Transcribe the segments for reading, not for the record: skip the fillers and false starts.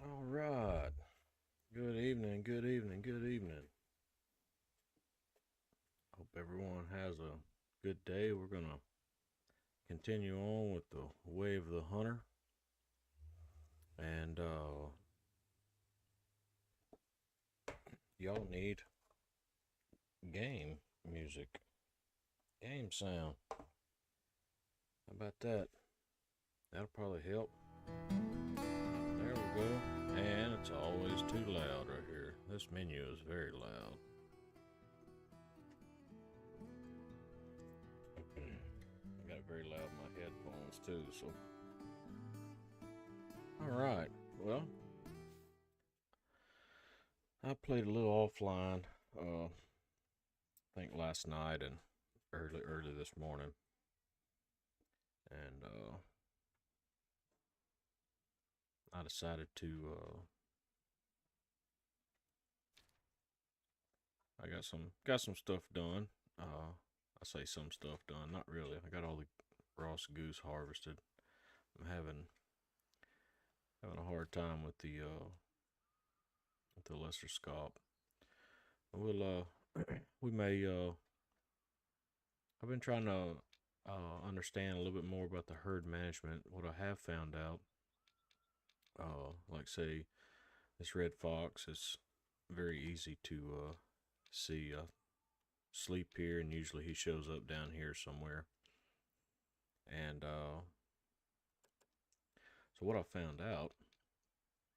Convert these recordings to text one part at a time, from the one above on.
All right. Good evening, good evening, good evening. Hope everyone has a good day. We're going to continue on with the way of the hunter. And y'all need game music, game sound. How about that? That'll probably help. There we go. And it's always too loud right here. This menu is very loud. I got it very loud in my headphones too, so. Alright, well, I played a little offline, I think last night and early this morning. And I decided to I got some stuff done. I say some stuff done, not really. I got all the Ross goose harvested. I'm having a hard time with the lesser scalp. We'll we may I've been trying to understand a little bit more about the herd management. What I have found out, like say this red fox is very easy to see. Sleep here, and usually he shows up down here somewhere. And so what I found out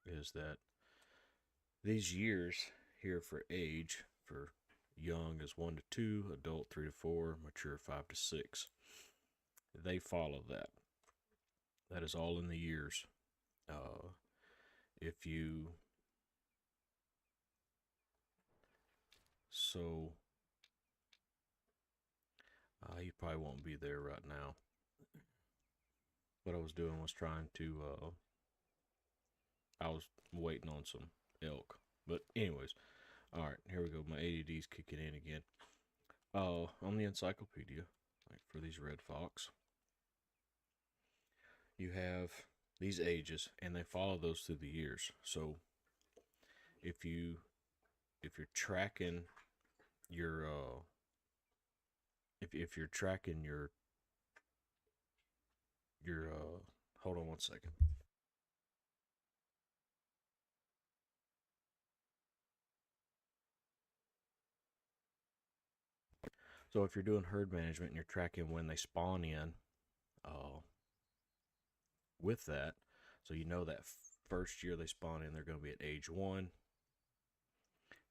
is that these years here for age, for young is 1 to 2, adult 3 to 4, mature 5 to 6. They follow that. That is all in the years. If you so you probably won't be there right now. What I was doing was trying to I was waiting on some elk. But anyways, all right, here we go. My ADD's kicking in again. On the encyclopedia, like for these red fox, you have these ages, and they follow those through the years. So if you're tracking your if you're tracking your hold on one second. So if you're doing herd management and you're tracking when they spawn in, with that, so you know that first year they spawn in, they're going to be at age 1,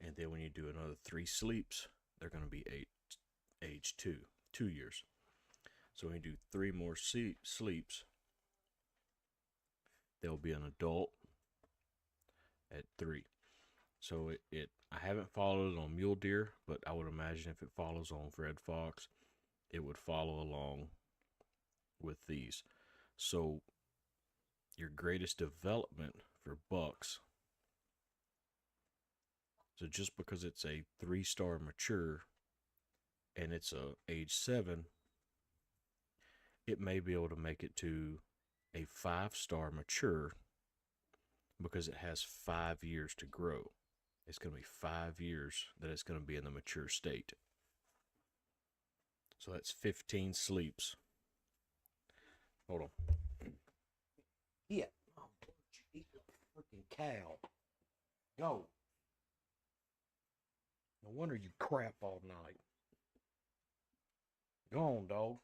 and then when you do another 3 sleeps, they're going to be age 2 years. So when you do 3 more sleeps, they'll be an adult at 3. So I haven't followed it on mule deer, but I would imagine if it follows on red fox, it would follow along with these. So your greatest development for bucks, so just because it's a 3-star mature and it's a age 7, it may be able to make it to a 5-star mature because it has 5 years to grow. It's going to be 5 years that it's going to be in the mature state. So that's 15 sleeps. Hold on. Yeah. Oh, eat the freaking cow. Go. No wonder you crap all night. Go on, dog.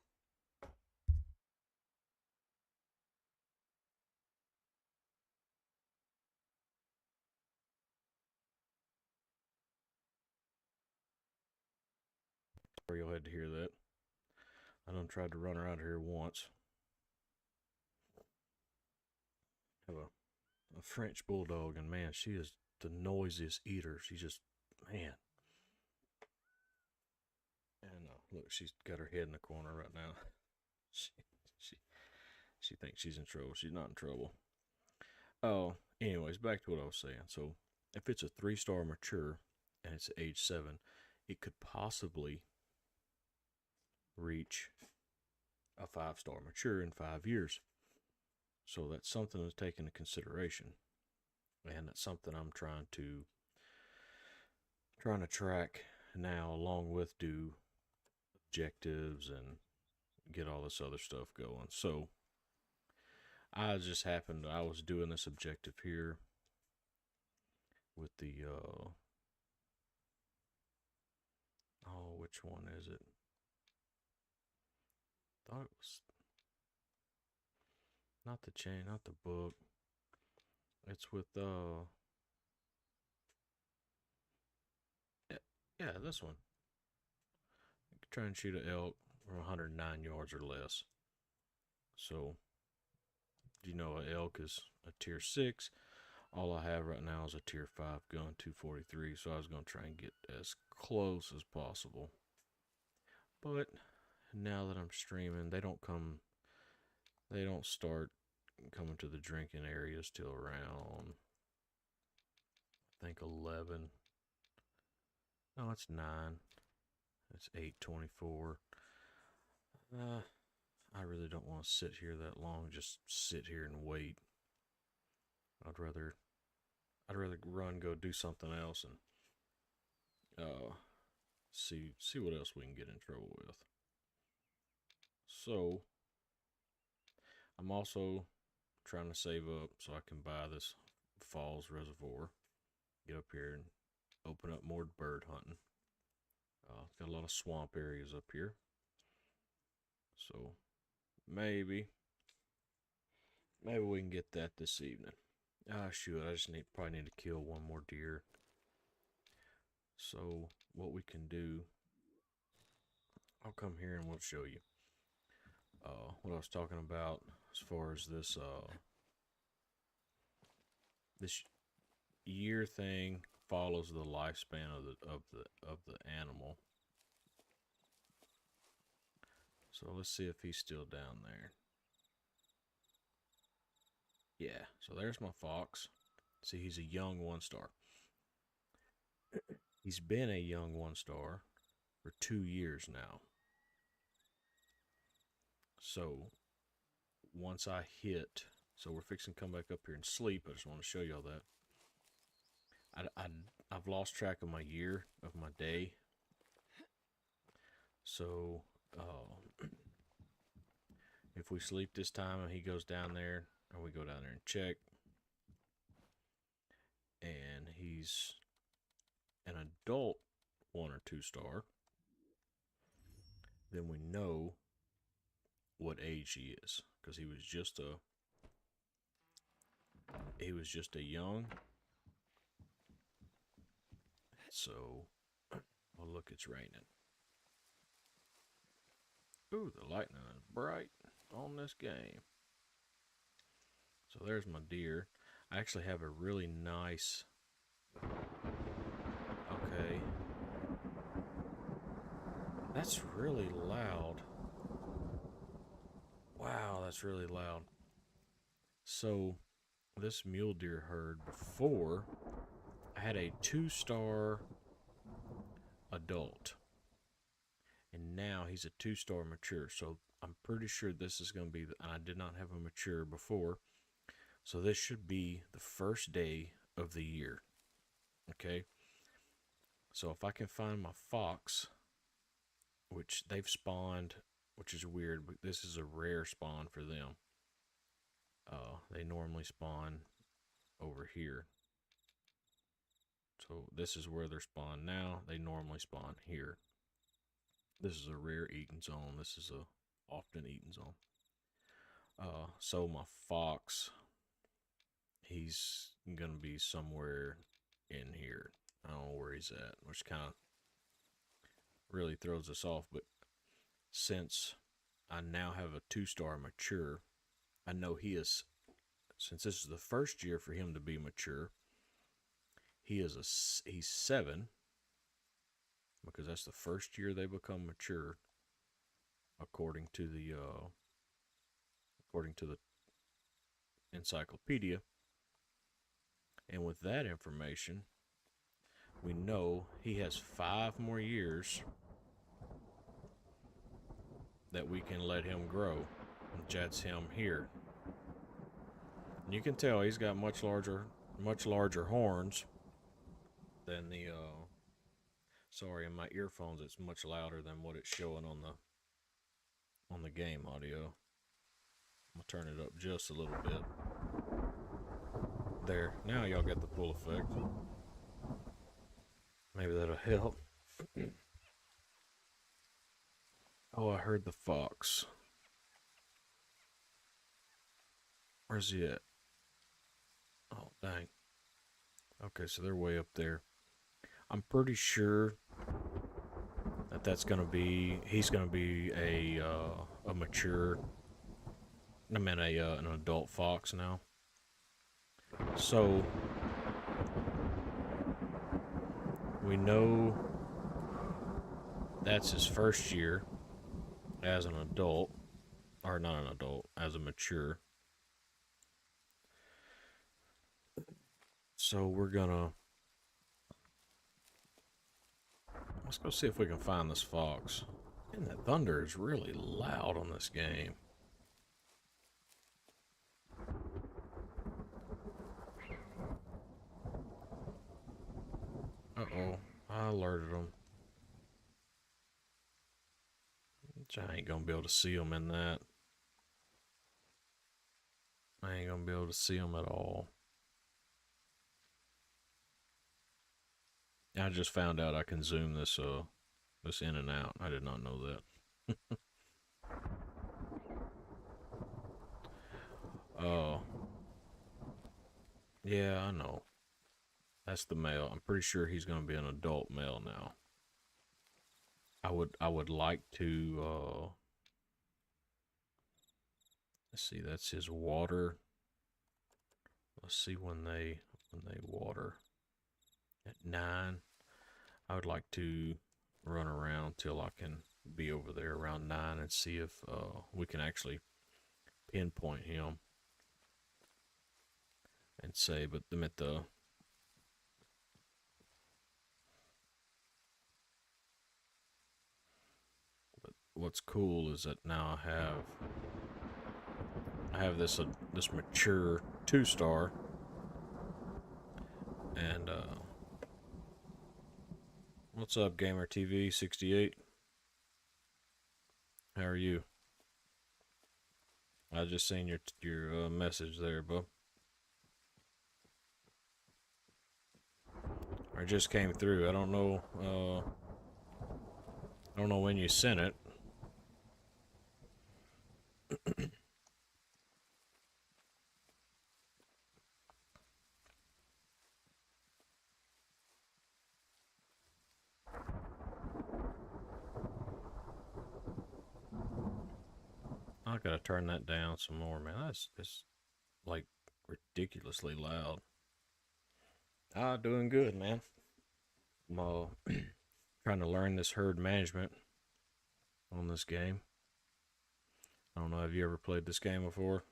Sorry you'll had to hear that. I done tried to run her out of here once. Have a French bulldog, and man, she is the noisiest eater. She just, man. And look, she's got her head in the corner right now. she, she, she thinks she's in trouble. She's not in trouble. Oh, anyways, back to what I was saying. So, if it's a 3-star mature and it's age 7, it could possibly reach a 5-star mature in 5 years. So that's something to take into consideration, and that's something I'm trying to track now, along with do objectives and get all this other stuff going. So I was doing this objective here with the which one is it? Thought it was not the chain, not the book. It's with yeah, this one. Try and shoot an elk from 109 yards or less. So, you know, an elk is a tier 6. All I have right now is a tier 5 gun, 243. So I was going to try and get as close as possible. But now that I'm streaming, they don't start coming to the drinking areas till around, I think 11. No, it's 9. It's 8:24. I really don't want to sit here that long. Just sit here and wait. I'd rather run, go do something else, and see what else we can get in trouble with. So I'm also trying to save up so I can buy this Falls Reservoir. Get up here and open up more bird hunting. Got a lot of swamp areas up here, so maybe we can get that this evening. Shoot, I just probably need to kill one more deer. So what we can do, I'll come here and we'll show you what I was talking about as far as this this year thing follows the lifespan of the animal. So let's see if he's still down there. Yeah, so there's my fox. See, he's a young 1-star. He's been a young 1-star for 2 years now. So once I hit, so we're fixing to come back up here and sleep. I just want to show y'all that. I've lost track of my year, of my day. So if we sleep this time and he goes down there, and we go down there and check, and he's an adult 1 or 2-star, then we know what age he is, because he was just a young. So, oh look, it's raining. Ooh, the lightning is bright on this game. So there's my deer. I actually have a really nice, okay, that's really loud. Wow, that's really loud. So this mule deer herd, before, I had a 2-star adult, and now he's a 2-star mature. So I'm pretty sure this is going to be, I did not have a mature before, so this should be the first day of the year. Okay, so if I can find my fox, which they've spawned, which is weird, but this is a rare spawn for them. They normally spawn over here. So this is where they're spawned now. They normally spawn here. This is a rare eating zone. This is a often eaten zone. So my fox, he's gonna be somewhere in here. I don't know where he's at, which kind of really throws us off. But since I now have a 2-star mature, I know he is, since this is the first year for him to be mature, he's 7, because that's the first year they become mature, according to the encyclopedia. And with that information, we know he has 5 more years that we can let him grow. And that's him here. And you can tell he's got much larger horns than the sorry, in my earphones it's much louder than what it's showing on the game audio. I'm gonna turn it up just a little bit. There, now y'all get the full effect. Maybe that'll help. Oh, I heard the fox. Where's he at? Oh, dang. Okay, so they're way up there. I'm pretty sure that he's gonna be a mature, an adult fox now. So we know that's his first year as an adult, or not an adult, as a mature. So we're gonna let's go see if we can find this fox. And that thunder is really loud on this game. Uh-oh, I alerted them. I ain't gonna be able to see them in that. I ain't gonna be able to see them at all. I just found out I can zoom this this in and out. I did not know that. Oh. Yeah, I know. That's the male. I'm pretty sure he's gonna be an adult male now. I would like to let's see, that's his water. Let's see when they water. At 9. I would like to run around till I can be over there around 9 and see if we can actually pinpoint him and say, but them at the what's cool is that now I have this this mature 2-star, and what's up, Gamer TV 68? How are you? I just seen your message there, bub. Or just came through. I don't know when you sent it. I gotta turn that down some more, man. That's like ridiculously loud. Doing good, man. I'm trying to learn this herd management on this game. I don't know, have you ever played this game before?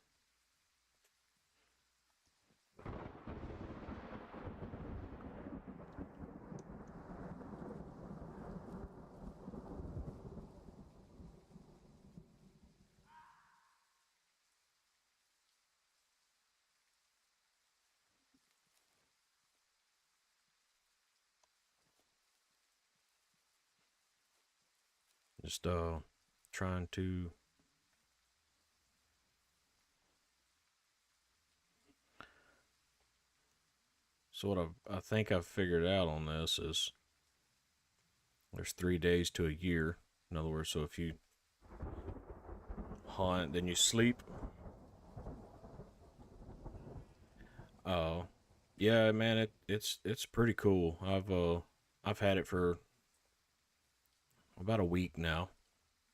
Just trying to so what I think I've figured out on this is there's 3 days to a year. In other words, so if you hunt, then you sleep. Yeah, man, it's pretty cool. I've had it for about a week now,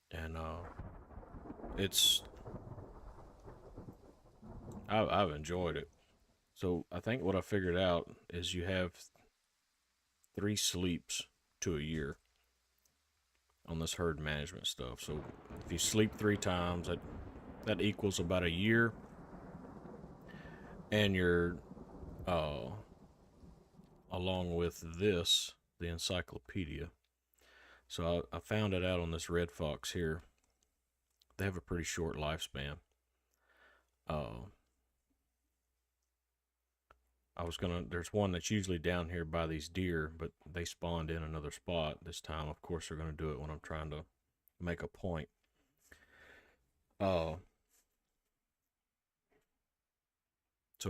and it's I've enjoyed it. So I think what I figured out is you have 3 sleeps to a year on this herd management stuff. So if you sleep 3 times, that equals about a year, and you're along with this, the encyclopedia. So I found it out on this red fox here. They have a pretty short lifespan. There's one that's usually down here by these deer, but they spawned in another spot this time. Of course, they're gonna do it when I'm trying to make a point. So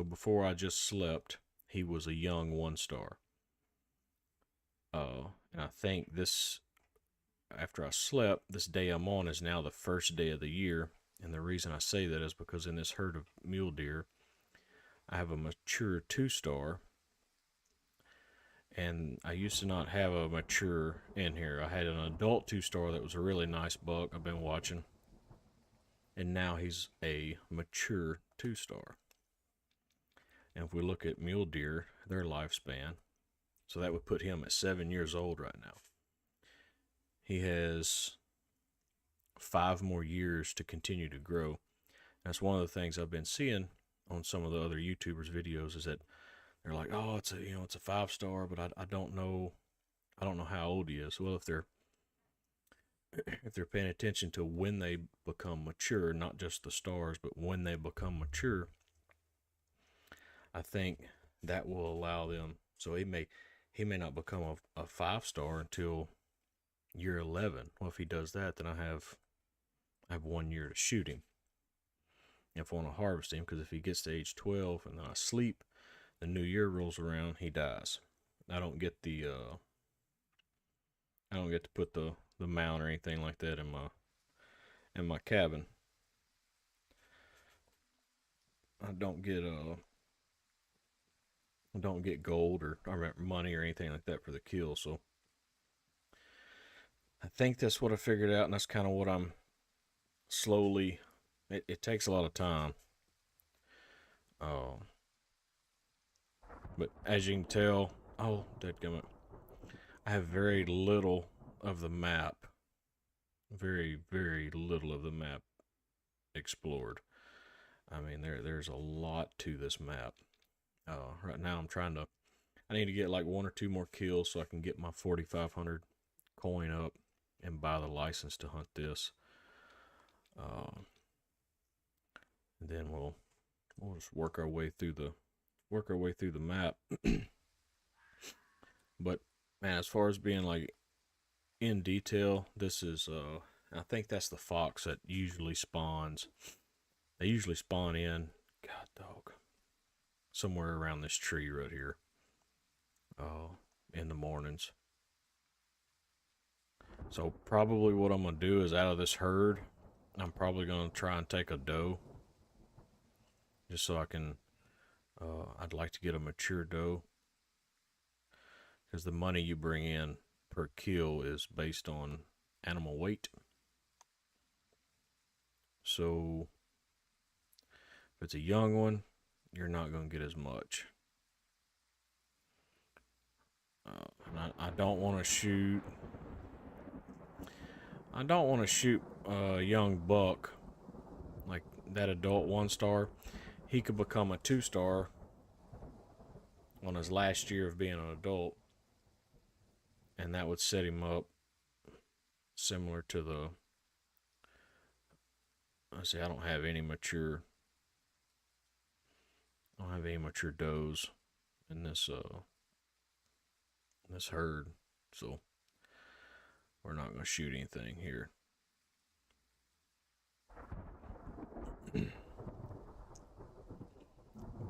before I just slept, he was a young 1-star. And I think after I slept, this day I'm on is now the first day of the year. And the reason I say that is because in this herd of mule deer, I have a mature 2-star. And I used to not have a mature in here. I had an adult 2-star that was a really nice buck I've been watching. And now he's a mature 2-star. And if we look at mule deer, their lifespan, so that would put him at 7 years old right now. He has 5 more years to continue to grow. That's one of the things I've been seeing on some of the other YouTubers' videos, is that they're like, oh, it's a it's a 5-star, but I don't know how old he is. Well, if they're paying attention to when they become mature, not just the stars, but when they become mature, I think that will allow them. So he may not become a 5-star until year 11. Well, if he does that, then I have 1 year to shoot him if I want to harvest him. Because if he gets to age 12 and then I sleep, the new year rolls around, he dies. I don't get to put the mount or anything like that in my cabin. I don't get gold or money or anything like that for the kill. So I think that's what I figured out, and that's kind of what I'm slowly. It takes a lot of time. But as you can tell, oh, dadgummit, I have very little of the map. Very, very little of the map explored. I mean, there's a lot to this map. Right now, I need to get like 1 or 2 more kills so I can get my 4,500 coin up and buy the license to hunt this. And then we'll just work our way through the map. But man, as far as being like in detail, this is I think that's the fox that usually spawns. They usually spawn in, god dog, somewhere around this tree right here. In the mornings. So probably what I'm gonna do is, out of this herd, I'm probably gonna try and take a doe, just so I can. I'd like to get a mature doe, because the money you bring in per kill is based on animal weight. So if it's a young one, you're not going to get as much. And I don't want to shoot. I don't want to shoot a young buck like that adult 1-star. He could become a 2-star on his last year of being an adult, and that would set him up similar to the. Let's see, I don't have any mature. I don't have any mature does in this herd, so we're not going to shoot anything here.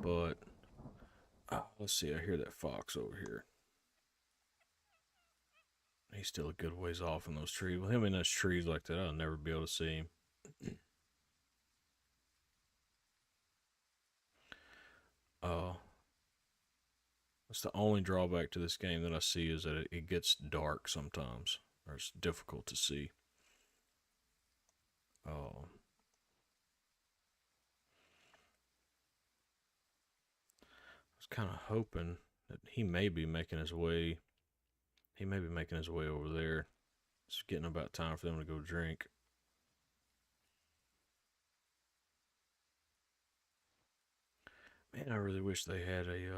But let's see, I hear that fox over here. He's still a good ways off in those trees. With him in those trees like that, I'll never be able to see him. That's the only drawback to this game that I see, is that it gets dark sometimes, or it's difficult to see. I was kind of hoping that he may be making his way. He may be making his way over there. It's getting about time for them to go drink. Man, I really wish they had a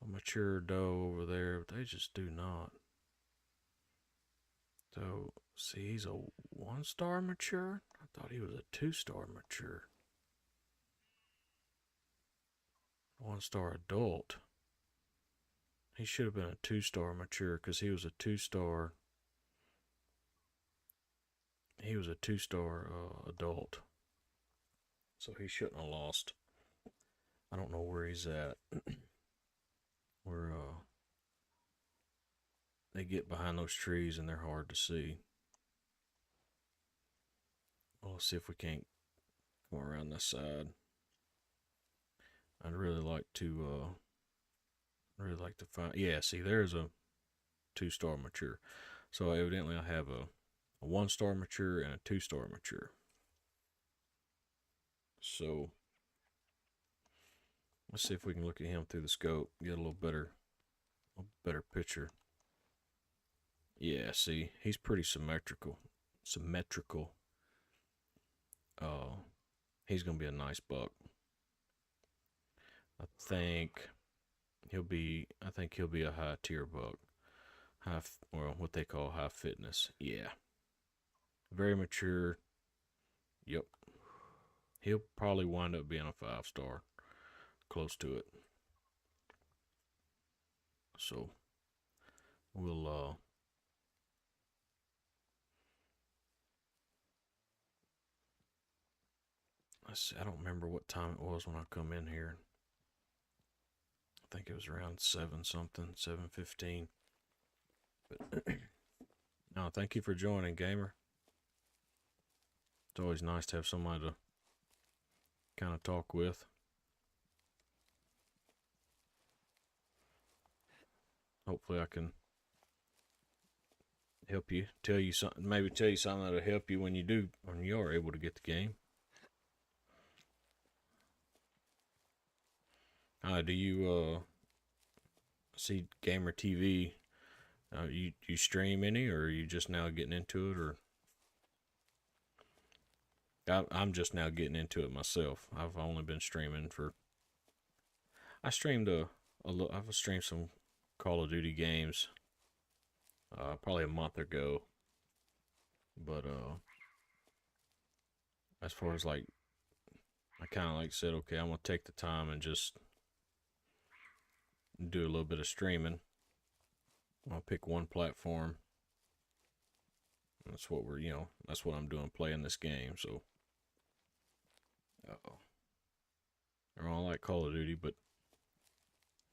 mature doe over there, but they just do not. So, see, he's a 1-star mature? I thought he was a 2-star mature. 1-star adult. He should have been a 2-star mature, because he was a 2-star. He was a 2-star adult. So he shouldn't have lost. I don't know where he's at. Where they get behind those trees and they're hard to see. Well, let's see if we can't come around this side. I'd really like to find. Yeah, see, there's a 2-star mature. So evidently, I have a 1-star mature and a 2-star mature. So let's see if we can look at him through the scope, get a little better picture. Yeah, see, he's pretty symmetrical. He's gonna be a nice buck. I think I think he'll be a high tier buck. Well, what they call high fitness. Yeah. Very mature. Yep. He'll probably wind up being a 5-star. Close to it. So we'll let's see, I don't remember what time it was when I come in here. I think it was around 7 something, 7:15. But no, thank you for joining, gamer. It's always nice to have somebody to kind of talk with. Hopefully I can help you, tell you something, maybe tell you something that'll help you when you are able to get the game. Do you see Gamer TV? You stream any, or are you just now getting into it, or? I'm just now getting into it myself. I've only been streaming for. I streamed I've streamed some Call of Duty games, probably a month ago. But as far as like, I kind of like said, okay, I'm gonna take the time and just do a little bit of streaming. I'll pick one platform. That's what that's what I'm doing, playing this game. So, I like Call of Duty, but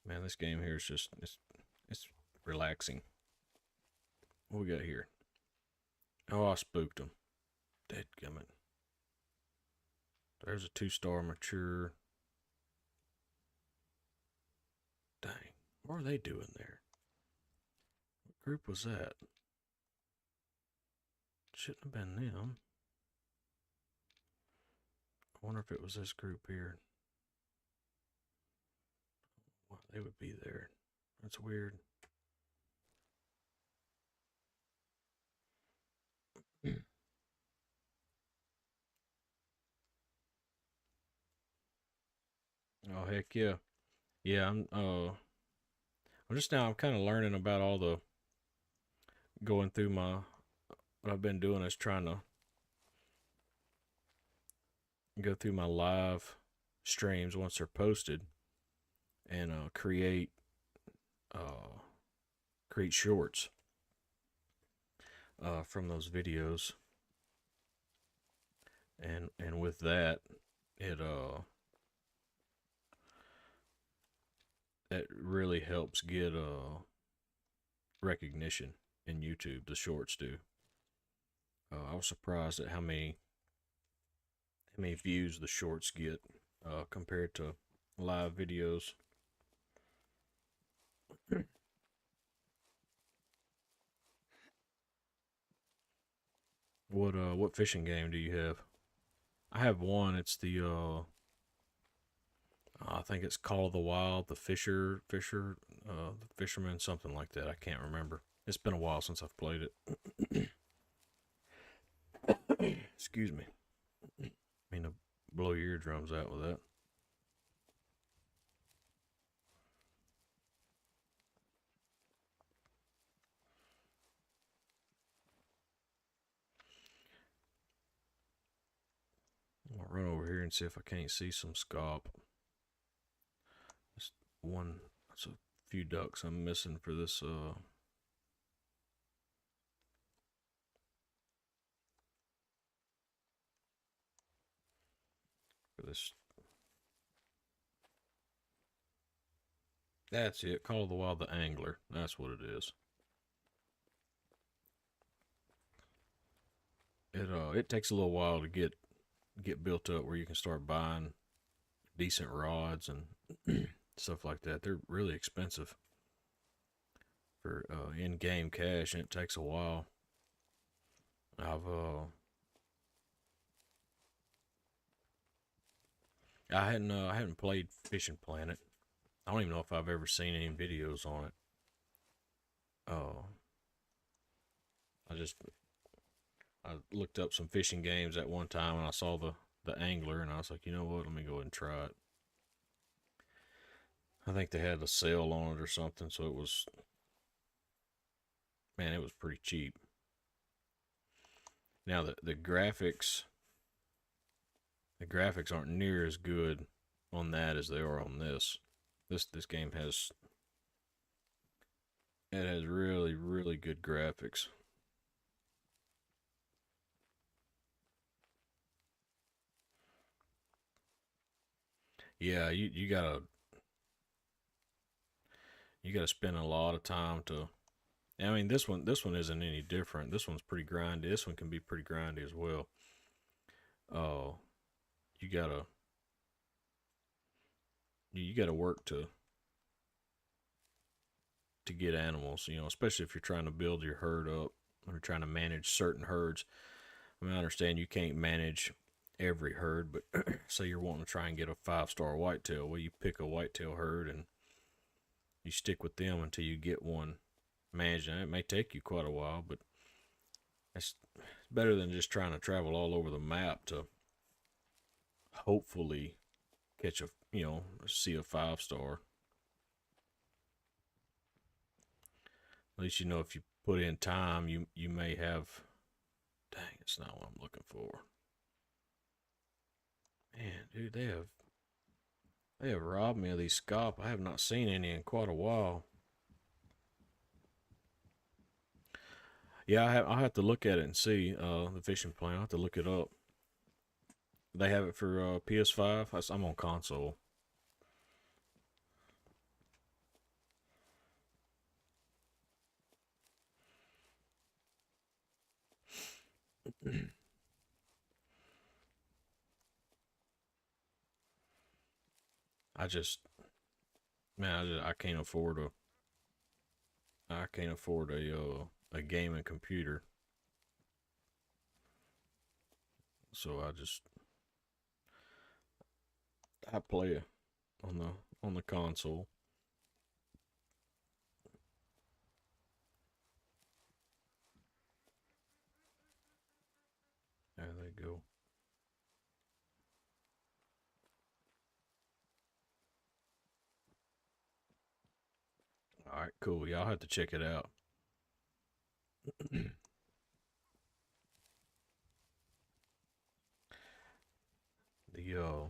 man, this game here is just it's relaxing. What we got here? Oh, I spooked him. Dadgummit. There's a 2-star mature. Dang, what are they doing there? What group was that? Shouldn't have been them. I wonder if it was this group here. Well, they would be there. That's weird. Oh heck yeah. Yeah, I'm just now I'm kind of learning about all the going through my what I've been doing is trying to go through my live streams once they're posted and uh create shorts from those videos. And with that, it it really helps get recognition in YouTube. The shorts do. I was surprised at how many views the shorts get compared to live videos. What fishing game do you have? I have one. It's the I think it's Call of the Wild, the the Fisherman, something like that. I can't remember. It's been a while since I've played it. Excuse me. I mean to blow your eardrums out with that. I'll run over here and see if I can't see some scalp. Just one. That's a few ducks I'm missing for this. For this. That's it. Call of the Wild, the Angler. That's what it is. It takes a little while to get built up where you can start buying decent rods and stuff like that. They're really expensive for in-game cash, and it takes a while. I hadn't played Fishing Planet. I don't even know if I've ever seen any videos on it. I just I looked up some fishing games at one time, and I saw the Angler, and I was like, you know what? Let me go ahead and try it. I think they had a sale on it or something, so it was, man, it was pretty cheap. Now the graphics aren't near as good on that as they are on this. This game has, it has really really good graphics. Yeah, you gotta spend a lot of time to. I mean, this one isn't any different. This one's pretty grindy. This one can be pretty grindy as well. Oh, you gotta you gotta work to get animals. You know, especially if you're trying to build your herd up or trying to manage certain herds. I mean, I understand you can't manage every herd, but say you're wanting to try and get a 5-star whitetail, well, you pick a whitetail herd and you stick with them until you get one managed. And it may take you quite a while, but it's better than just trying to travel all over the map to hopefully catch a, see a 5-star. At least you know if you put in time, you may have. Dang, it's not what I'm looking for. Man, dude, they have robbed me of these scalp. I have not seen any in quite a while. Yeah, I'll have to look at it and see the fishing plan. I'll have to look it up. They have it for PS5. I'm on console. I just, man, I can't afford a gaming computer. So I play it on the console. There they go. All right, cool. Y'all have to check it out. the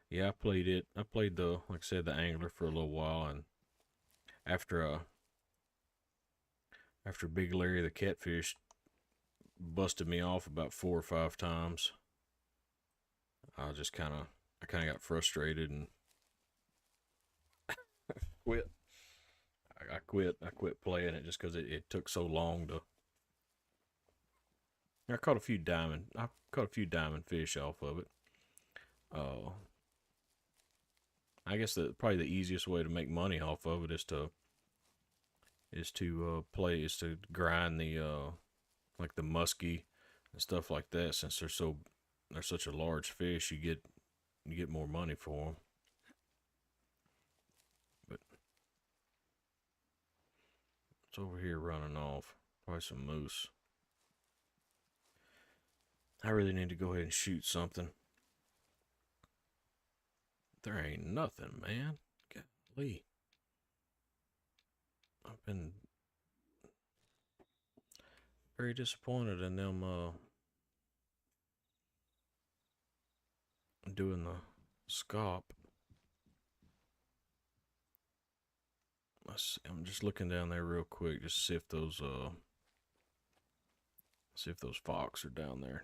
Yeah, I played it. I played the like I said the angler for a little while, and after after Big Larry the catfish busted me off about 4 or 5 times, I kind of got frustrated and quit. I quit. I quit playing it just because it took so long to. I caught a few diamond fish off of it. Uh, I guess probably the easiest way to make money off of it is to grind the like the muskie and stuff like that. Since they're such a large fish, you get more money for them. But it's over here running off. Probably some moose. I really need to go ahead and shoot something. There ain't nothing, man. Golly. I've been very disappointed in them doing the scop. I'm just looking down there real quick just to see if those fox are down there.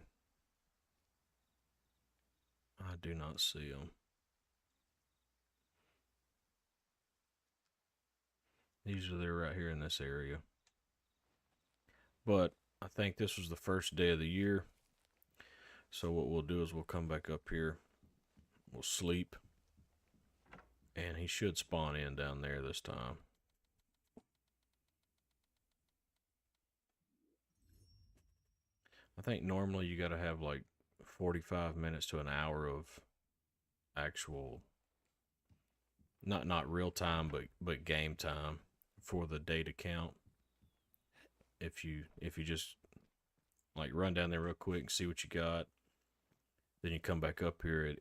I do not see them. Usually they're right here in this area. But I think this was the first day of the year. So what we'll do is we'll come back up here. We'll sleep. And he should spawn in down there this time. I think normally you got to have like 45 minutes to an hour of actual not real time but game time for the day to count. If you just like run down there real quick and see what you got, then you come back up here,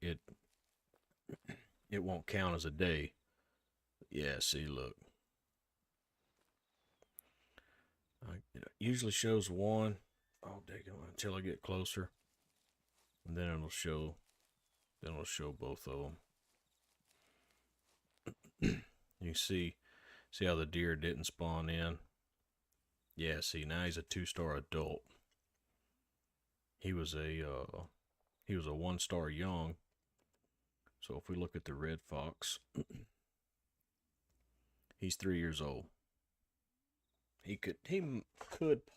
it won't count as a day. Yeah, see, look. It usually shows one. Oh, dang it, until I get closer. And then it'll show both of them. You see how the deer didn't spawn in? Yeah, see, now he's a 2-star adult. He was a 1-star young. So if we look at the red fox, he's 3 years old. He could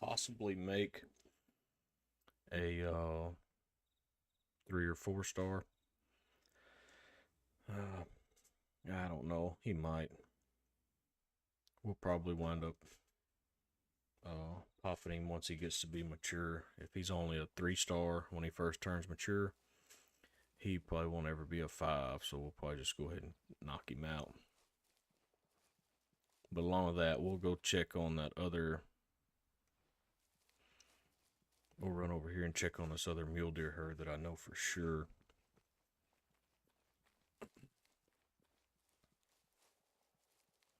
possibly make a 3 or 4-star. I don't know. He might. We'll probably wind up popping him once he gets to be mature. If he's only a 3-star when he first turns mature, he probably won't ever be a 5. So we'll probably just go ahead and knock him out. But along with that, we'll go check on that other. We'll run over here and check on this other mule deer herd that I know for sure.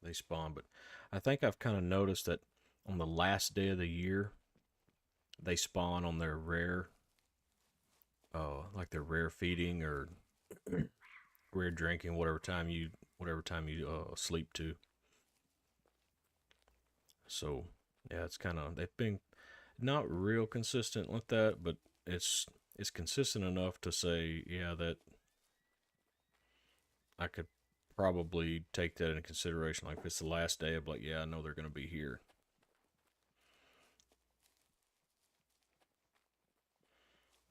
They spawn, but I think I've kind of noticed that on the last day of the year, they spawn on their rare, like their rare feeding or rare drinking, whatever time you sleep to. So yeah, it's kind of they've been not real consistent with that, but it's consistent enough to say, yeah, that I could probably take that into consideration. Like if it's the last day, I'm like, yeah, I know they're going to be here.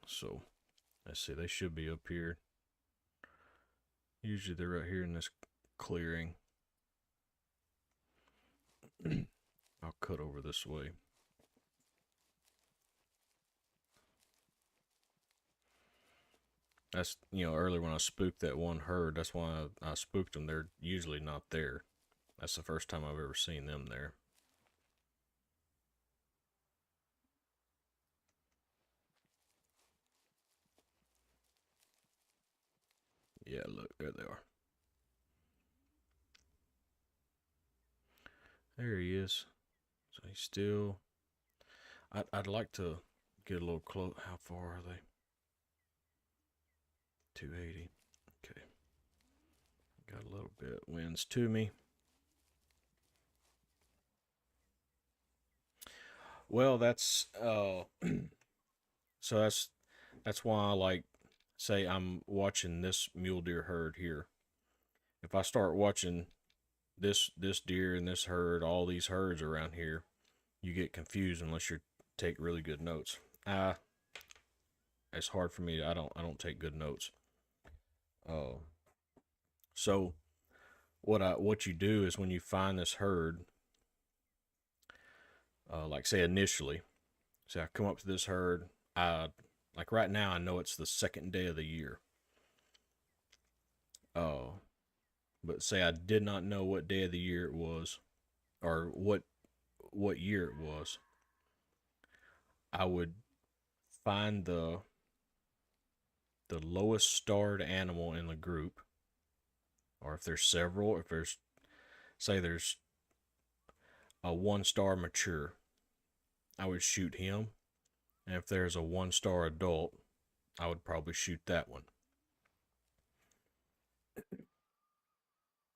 So let's see, they should be up here. Usually they're right here in this clearing. I'll cut over this way. That's, earlier when I spooked that one herd, that's why I spooked them. They're usually not there. That's the first time I've ever seen them there. Yeah, look, there they are. There he is. So he's still. I'd like to get a little close. How far are they? 280. Okay. Got a little bit. Winds to me. Well, that's so that's why I like say I'm watching this mule deer herd here. If I start watching this deer and this herd, all these herds around here, you get confused unless you take really good notes. It's hard for me. I don't take good notes. So what you do is when you find this herd, like say initially, say I come up to this herd, like right now I know it's the second day of the year. But say I did not know what day of the year it was, or what year it was. I would find the lowest starred animal in the group, or if there's several, if there's say there's a 1-star mature, I would shoot him. And if there's a 1-star adult, I would probably shoot that one.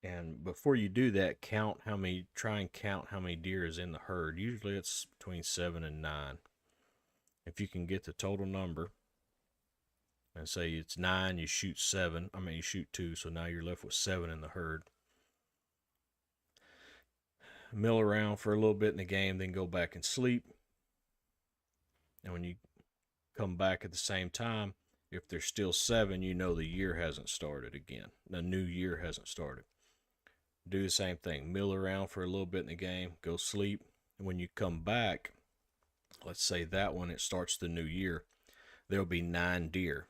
And before you do that, try and count how many deer is in the herd. Usually it's between 7 and 9. If you can get the total number, and say it's 9, you shoot 7. You shoot 2, so now you're left with 7 in the herd. Mill around for a little bit in the game, then go back and sleep. And when you come back at the same time, if there's still 7, you know the year hasn't started again. The new year hasn't started. Do the same thing. Mill around for a little bit in the game, go sleep. And when you come back, let's say that one, it starts the new year, there'll be 9 deer.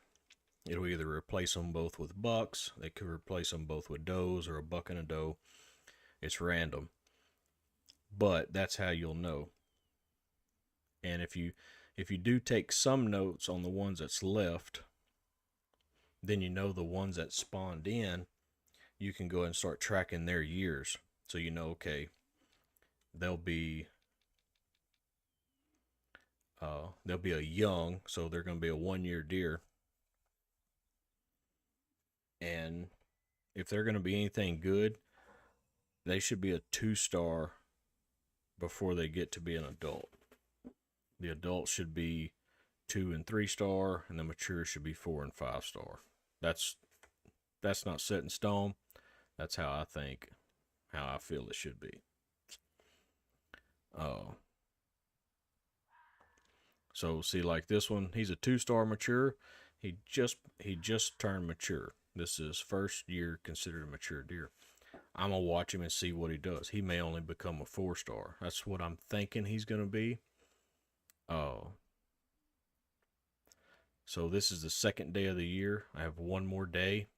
It'll either replace them both with bucks, they could replace them both with does, or a buck and a doe. It's random. But that's how you'll know. And if you do take some notes on the ones that's left, then you know the ones that spawned in you can go ahead and start tracking their years. So you know, okay, they'll be a young, so they're going to be a 1 year deer. And if they're going to be anything good, they should be a 2-star before they get to be an adult. The adult should be 2 and 3-star, and the mature should be 4 and 5-star. That's not set in stone. That's how I think, how I feel it should be. So see, like this one, he's a 2-star mature. He just turned mature. This is first year considered a mature deer. I'm gonna watch him and see what he does. He may only become a 4-star. That's what I'm thinking he's gonna be. So this is the second day of the year. I have one more day,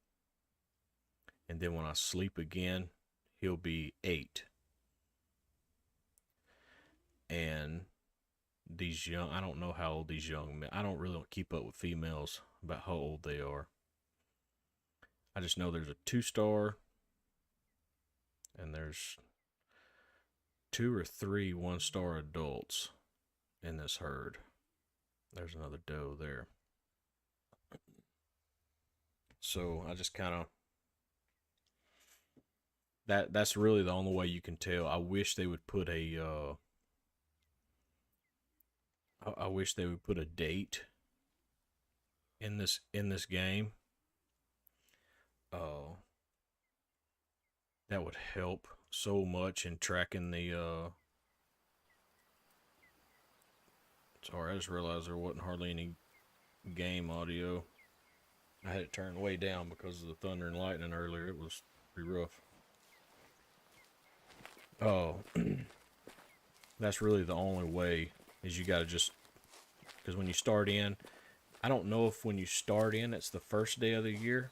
and then when I sleep again, he'll be 8. And these young, I don't know how old these young men, I don't really keep up with females about how old they are. I just know there's a 2-star, and there's 2 or 3 1-star adults in this herd. There's another doe there. So I just kind of, that's really the only way you can tell. I wish they would put a date in this game. That would help so much in tracking the sorry, I just realized there wasn't hardly any game audio. I had it turned way down because of the thunder and lightning earlier. It was pretty rough. That's really the only way, is you got to just, because when you start in, I don't know if when you start in it's the first day of the year.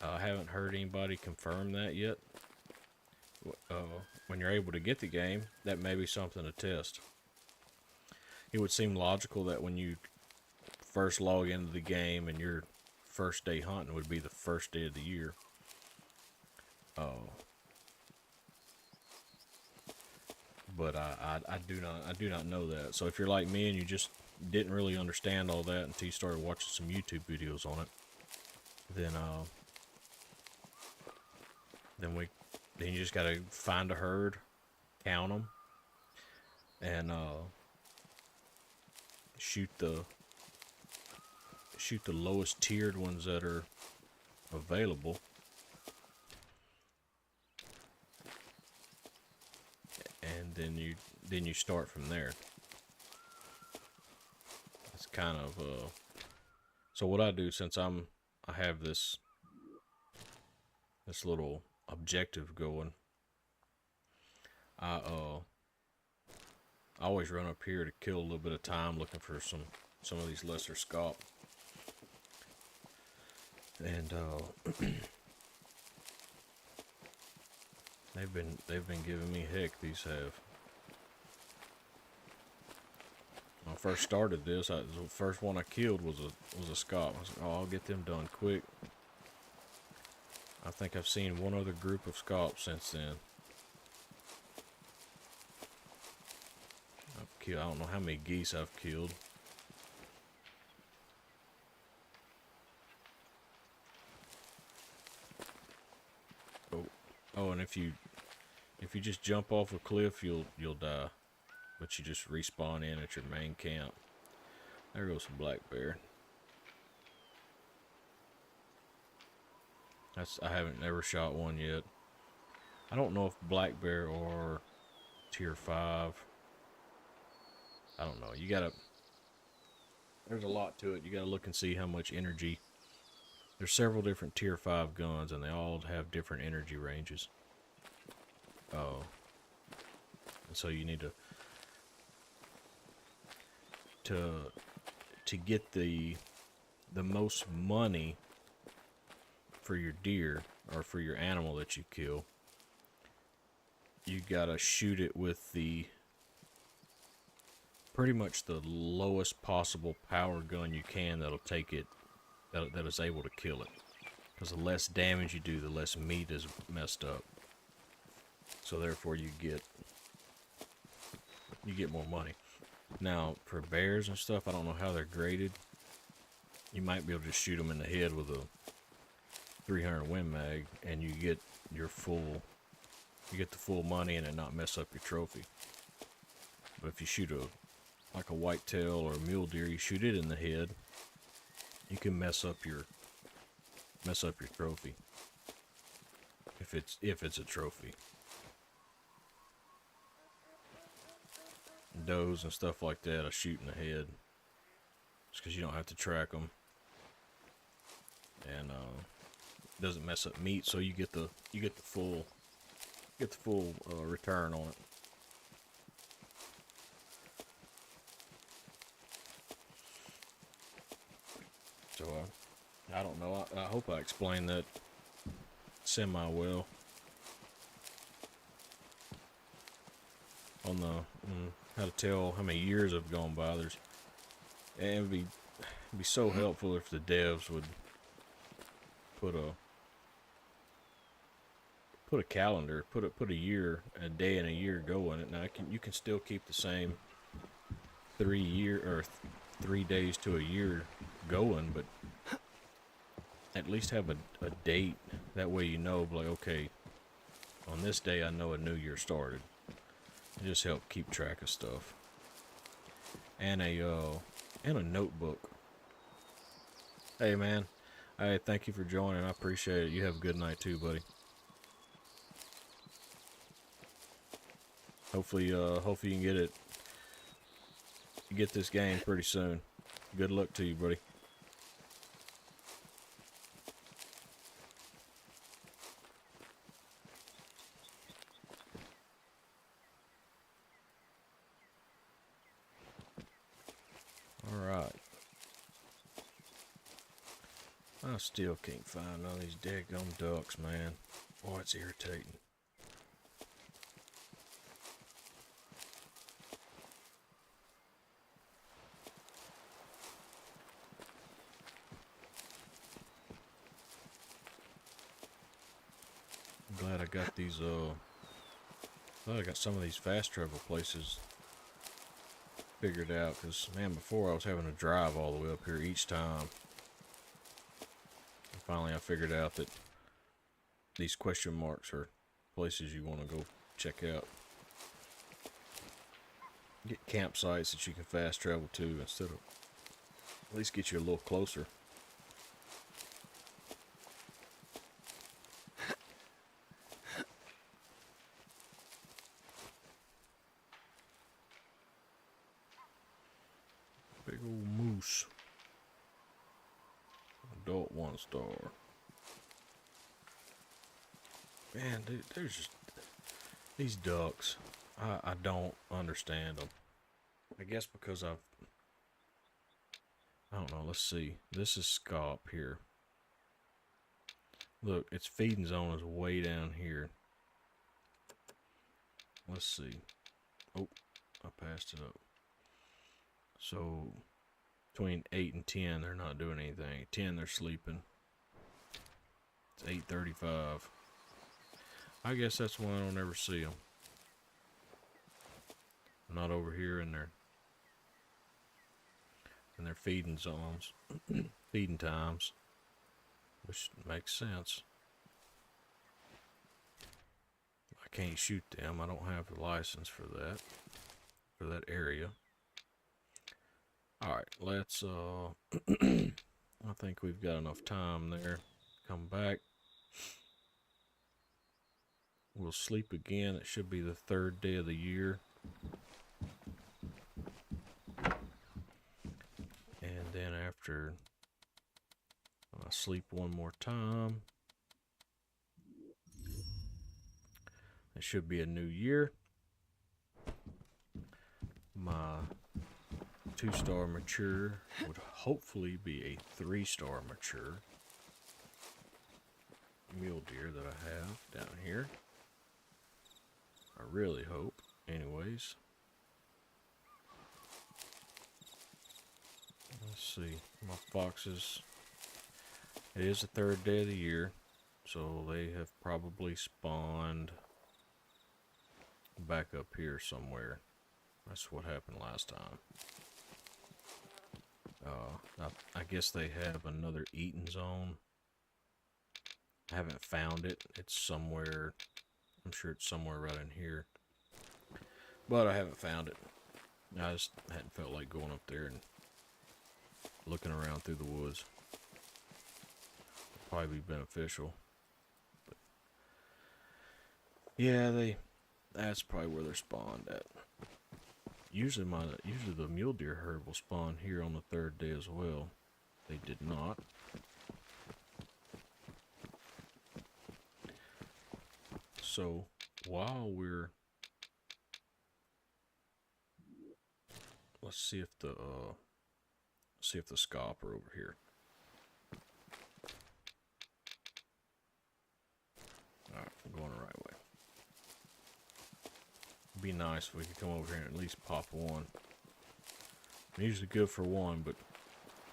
I haven't heard anybody confirm that yet. When you're able to get the game, that may be something to test. It would seem logical that when you first log into the game and your first day hunting would be the first day of the year. But I do not know that. So if you're like me and you just didn't really understand all that until you started watching some YouTube videos on it, then you just gotta find a herd, count them, and shoot the lowest tiered ones that are available, and then you start from there. It's kind of so what I do, since I have this little objective going, I always run up here to kill a little bit of time looking for some of these lesser scaup. And they've been giving me heck, these have. When I first started this, the first one I killed was a scaup. I was like, oh, I'll get them done quick. I think I've seen one other group of scaups since then. I don't know how many geese I've killed. Oh, and if you just jump off a cliff, you'll die. But you just respawn in at your main camp. There goes some black bear. I haven't never shot one yet. I don't know if black bear or tier 5. I don't know. There's a lot to it. You gotta look and see how much energy. There's several different tier 5 guns, and they all have different energy ranges. And so you need to get the most money for your deer or for your animal that you kill. You gotta shoot it with pretty much the lowest possible power gun you can that'll take it, that is able to kill it. because the less damage you do, the less meat is messed up. So therefore, you get more money. Now, for bears and stuff, I don't know how they're graded. You might be able to shoot them in the head with a 300 Win Mag, and you get the full money and it not mess up your trophy. But if you shoot like a whitetail or a mule deer, you shoot it in the head, you can mess up your trophy. If it's a trophy. Does and stuff like that, I shoot in the head, just because you don't have to track them, and doesn't mess up meat, so you get the full return on it. So I don't know. I hope I explained that semi well on the how to tell how many years have gone by. And it'd be so helpful if the devs would put a calendar, put a year, a day and a year going it. Now you can still keep the same 3 days to a year going, but at least have a date. That way you know, like, okay, on this day I know a new year started. It just help keep track of stuff. And a notebook. Hey man, hey, thank you for joining. I appreciate it. You have a good night too, buddy. Hopefully you can get this game pretty soon. Good luck to you, buddy. Alright. I still can't find none of these daggum ducks, man. Boy, it's irritating. I'm glad I got these, glad I got some of these fast travel places figured out, because, man, before I was having to drive all the way up here each time. And finally I figured out that these question marks are places you want to go check out. Get campsites that you can fast travel to instead of, at least get you a little closer. Big old moose. Adult 1 star. Man, dude, there's just these ducks. I don't understand them. I guess because I don't know. Let's see. This is Scop here. Look, its feeding zone is way down here. Let's see. Oh, I passed it up. So, between 8 and 10, they're not doing anything. 10, they're sleeping. It's 8:35. I guess that's why I don't ever see them. Not over here in their feeding zones, feeding times, which makes sense. I can't shoot them. I don't have the license for that area. All right, let's I think we've got enough time there. Come back. We'll sleep again. It should be the 3rd day of the year. And then after I sleep one more time, it should be a new year. My 2-star mature would hopefully be a 3-star mature mule deer that I have down here. I really hope. Anyways. Let's see. My foxes. It is the third day of the year, so they have probably spawned back up here somewhere. That's what happened last time. I guess they have another eating zone. I haven't found it. It's somewhere. I'm sure it's somewhere right in here. But I haven't found it. I just hadn't felt like going up there and looking around through the woods. It'd probably be beneficial. But yeah, that's probably where they're spawned at. Usually the mule deer herd will spawn here on the third day as well. They did not. So while let's see if the scalp are over here. Alright, I'm going the right way. It'd be nice if we could come over here and at least pop one. I'm usually good for one, but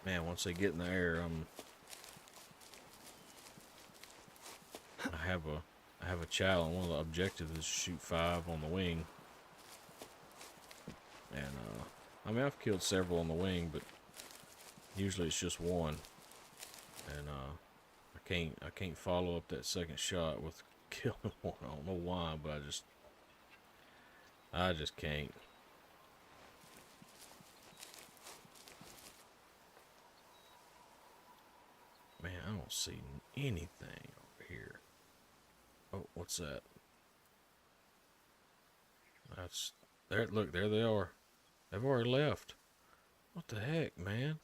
man, once they get in the air, I have a challenge. One of the objectives is to shoot 5 on the wing. And I mean, I've killed several on the wing, but usually it's just one. And I can't follow up that second shot with killing one. I don't know why, but I just can't. Man, I don't see anything over here. Oh, what's that? That's there. Look, there they are. They've already left. What the heck, man?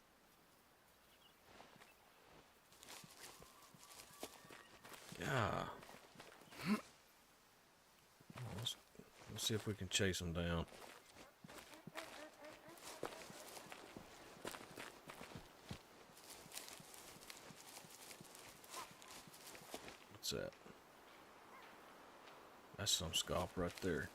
Yeah. Let's see if we can chase them down. What's that? That's some scalp right there.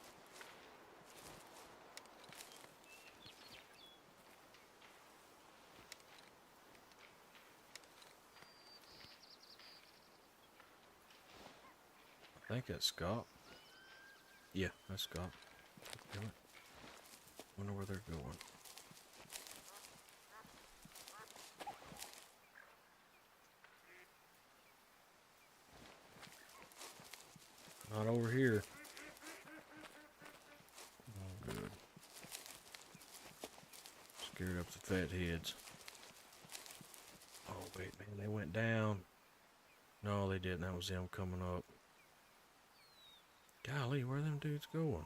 I think that's scalp. Yeah, that's scalp. Damn it. Wonder where they're going. Not over here. Oh, good. Scared up the fat heads. Oh, wait, man, they went down. No, they didn't. That was them coming up. Golly, where are them dudes going?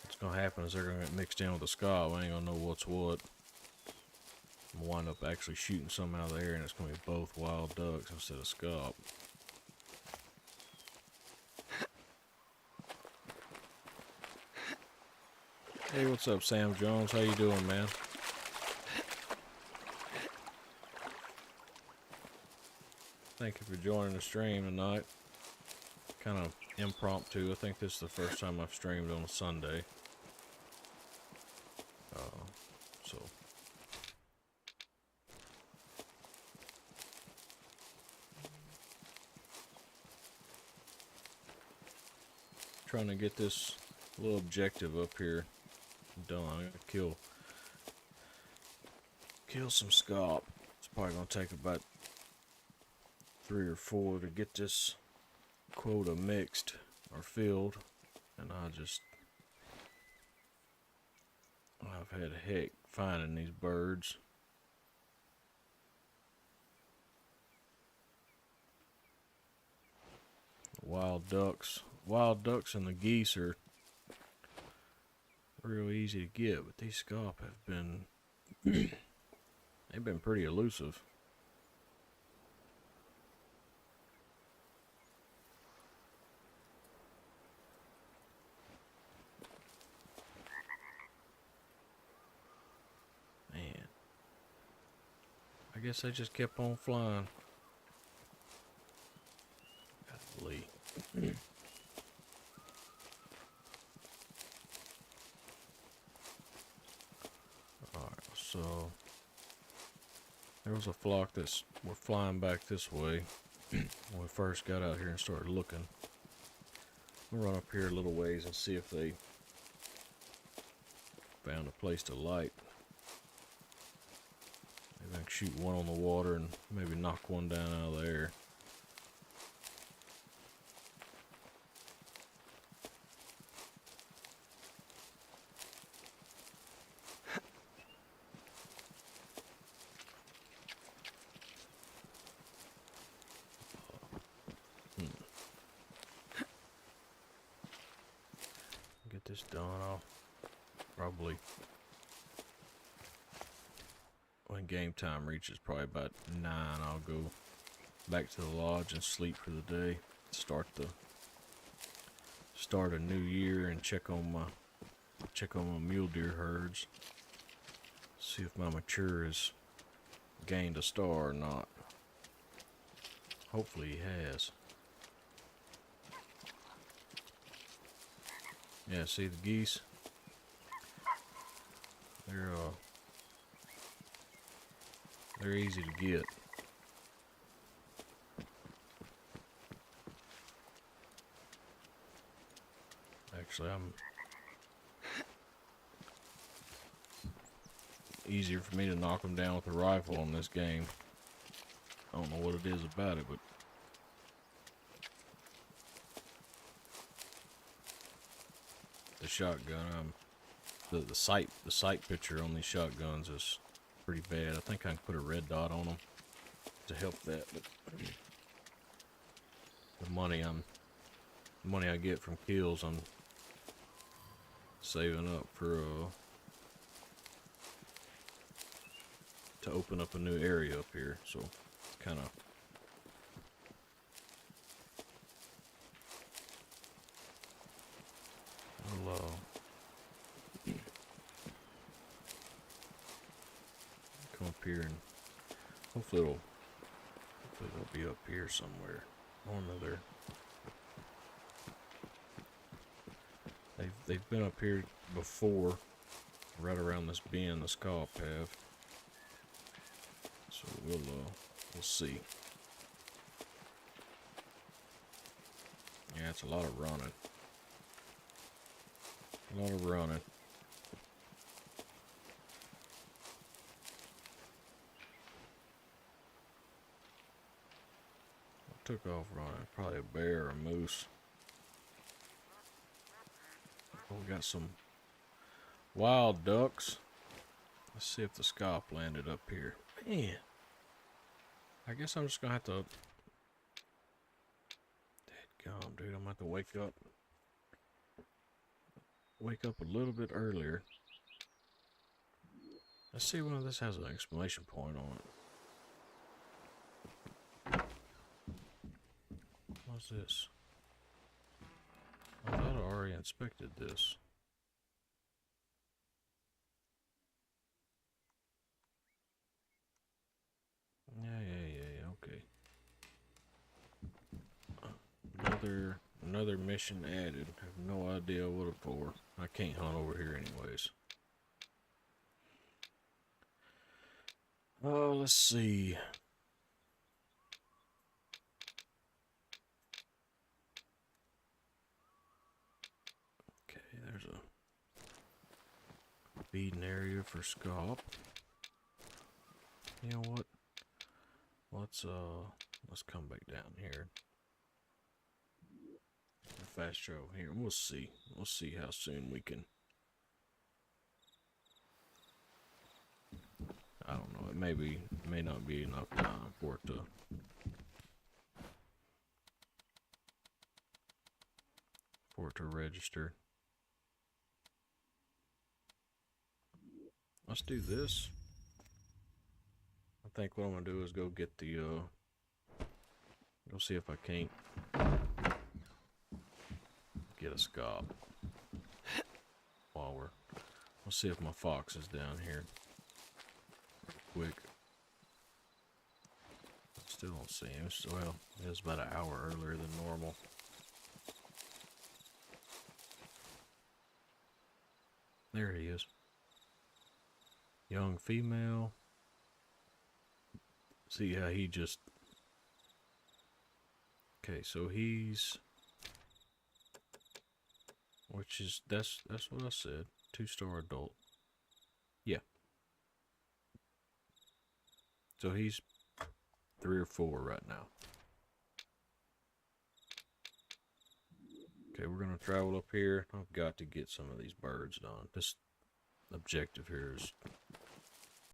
What's gonna happen is they're gonna get mixed in with the scalp. I ain't gonna know what's what. I'm gonna wind up actually shooting some out of the air, and it's gonna be both wild ducks instead of scalp. Hey, what's up, Sam Jones? How you doing, man? Thank you for joining the stream tonight. Kind of impromptu. I think this is the first time I've streamed on a Sunday. So trying to get this little objective up here done. I gotta kill some scalp. It's probably gonna take about 3 or 4 to get this quota mixed or filled, and I've had heck finding these birds. Wild ducks and the geese are real easy to get, but these scalp have been they've been pretty elusive. Man, I guess they just kept on flying. Golly. Alright, so there was a flock that's were flying back this way when we first got out here and started looking. We'll run up here a little ways and see if they found a place to light. Maybe I can shoot one on the water and maybe knock one down out of the air. Get this done. I'll probably, when game time reaches, probably about 9, I'll go back to the lodge and sleep for the day. Start a new year and check on my mule deer herds. See if my mature has gained a star or not. Hopefully he has. Yeah, see the geese? They're easy to get. Actually, I'm easier for me to knock them down with a rifle in this game. I don't know what it is about it, but the shotgun, the sight picture on these shotguns is pretty bad. I think I can put a red dot on them to help that, but the money I get from kills, I'm saving up for to open up a new area up here, so kind of come up here and hopefully they'll be up here somewhere. On another. They've been up here before, right around this bend the scalp have. So we'll see. Yeah, it's a lot of running. A lot of running. I took off running. Probably a bear or a moose. Oh, we got some wild ducks. Let's see if the scalp landed up here. Man, I guess I'm just gonna have to. Dadgum, dude, I'm gonna have to wake up a little bit earlier. Let's see whether this has an exclamation point on it. What's this? I thought I already inspected this. Yeah, okay. Another mission added. I have no idea what it's for. I can't hunt over here anyways. Oh, let's see. Okay, there's a feeding area for scalp. You know what? Let's come back down here. Fast travel here. We'll see. We'll see how soon we can. I don't know. It may not be enough time for it to register. Let's do this. I think what I'm gonna do is go get the go see if I can't get a scalp while we'll see if my fox is down here quick. Still don't see him. Well, it was about an hour earlier than normal. There he is. Young female. See how he just... Okay, so he's... Which is... That's what I said. 2-star adult. Yeah. So he's 3 or 4 right now. Okay, we're going to travel up here. I've got to get some of these birds done. This objective here is